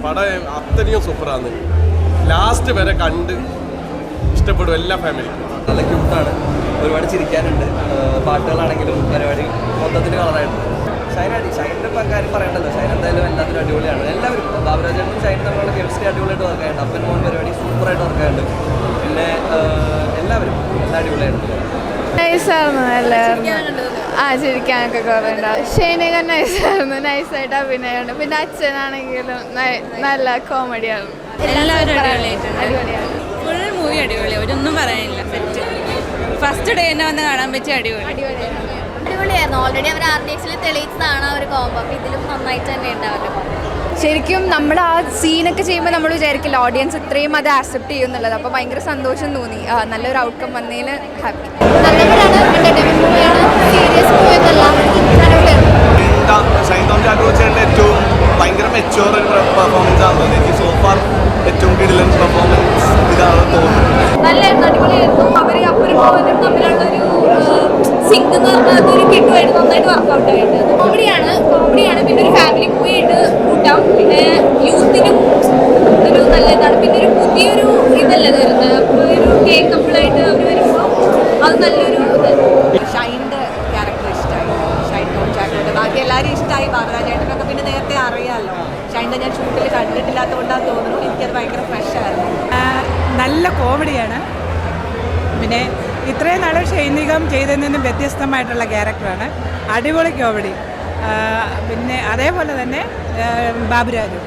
പടം അത്രയും സൂപ്പറാണ്. ലാസ്റ്റ് വരെ കണ്ട് ഇഷ്ടപ്പെടും എല്ലാ ഫാമിലിക്കും. നല്ല ക്യൂട്ടാണ്, ഒരുപാട് ചിരിക്കാനുണ്ട്. പാട്ടുകളാണെങ്കിലും പരിപാടി മൊത്തത്തിൽ കളറായിട്ടുണ്ട്. ഷൈനിൻ്റെ കാര്യം പറയണ്ടല്ലോ, ഷൈൻ എന്തായാലും എല്ലാത്തിനും അടിപൊളിയാണ്. എല്ലാവരും ബാബുരാജനും ഷൈൻ തമ്മിലുള്ള കെമിസ്ട്രി അടിപൊളിയായിട്ട് വർക്കായിട്ടുണ്ട്. അപ്പൻ മോൻ പരിപാടി സൂപ്പറായിട്ട് വർക്കായിട്ടുണ്ട്. പിന്നെ എല്ലാവരും എല്ലാം അടിപൊളിയായിട്ടുണ്ട്. നൈസായിരുന്നു എല്ലാവരും. ചിരിക്കാനൊക്കെ കുറേ ഉണ്ടാവും. ഷൈനൊക്കെ നൈസായിരുന്നു, നൈസായിട്ട് അഭിനയമുണ്ട്. പിന്നെ അച്ഛനാണെങ്കിലും നല്ല കോമഡിയാണ്. എല്ലാവരും അടിപൊളിയാണ്. ഫുൾ മൂവി അടിപൊളിയാണ്, ഒരൊന്നും പറയാനില്ല. സെറ്റ് ഫസ്റ്റ് ഡേ തന്നെ വന്ന് കാണാൻ പറ്റിയ അടിപൊളിയായിരുന്നു. ഓൾറെഡി അവർ RDXൽ തെളിയിച്ചതാണ് ആ ഒരു കോംബോ. അപ്പോൾ ഇതിലും നന്നായിട്ട് തന്നെ ഉണ്ടാവും. ശരിക്കും നമ്മൾ ആ സീനൊക്കെ ചെയ്യുമ്പോൾ നമ്മൾ വിചാരിക്കില്ല ഓഡിയൻസ് ഇത്രയും അത് ആക്സെപ്റ്റ് ചെയ്യുന്നുള്ളത്. അപ്പോൾ ഭയങ്കര സന്തോഷം തോന്നി. നല്ലൊരു ഔട്ട്കം വന്നതിൽ ഹാപ്പി. ഏറ്റവും ഭയങ്കര മെച്ചുവർ ഒരു പെർഫോമൻസ് ആണ് എനിക്ക് സോഫാർ ഏറ്റവും കിടിലൻ പെർഫോമൻസ് ഇതാണ് തോന്നുന്നത്. നല്ലായിരുന്നു, അടിപൊളിയായിരുന്നു. അവർ അപ്പുറം പോകാനും തമ്മിലുള്ളൊരു സിങ്ക് എന്ന് പറഞ്ഞാൽ അതൊരു കിട്ടുമായിട്ട് നന്നായിട്ട് വർക്കൗട്ട് ആയിട്ട്. കോമഡിയാണ്. പിന്നെ ഒരു ഫാമിലി മൂവി ആയിട്ട് കൂട്ടാം. പിന്നെ യൂത്തിനും ഒരു നല്ല ഇതാണ്. പിന്നെ ഒരു പുതിയൊരു ഇതല്ലേ വരുന്നത്, ഒരു ഗേ കപ്പിളായിട്ട് അവർ വരുമ്പോൾ അത് നല്ലൊരു ഇത്. ഷൈൻ്റെ ക്യാരക്ടർ ഇഷ്ടമായി, ഷൈൻ ടോം ചാക്കോയുടെ. ബാക്കി എല്ലാവരും ഇഷ്ടമായി. ബാബുരാജേട്ടനൊക്കെ പിന്നെ നേരത്തെ അറിയാമല്ലോ. ഷൈൻ്റെ ഞാൻ ഷൂട്ടിൽ കണ്ടിട്ടില്ലാത്തതുകൊണ്ടാണ് തോന്നുന്നു. എനിക്കത് ഭയങ്കര ഫ്രഷായിരുന്നു. നല്ല കോമഡിയാണ്. പിന്നെ ഇത്രയും നാൾ ഷൈനികം ചെയ്തതിൽ നിന്നും വ്യത്യസ്തമായിട്ടുള്ള ക്യാരക്ടറാണ്. അടിപൊളി കോമഡി. പിന്നെ അതേപോലെ തന്നെ ബാബുരാജു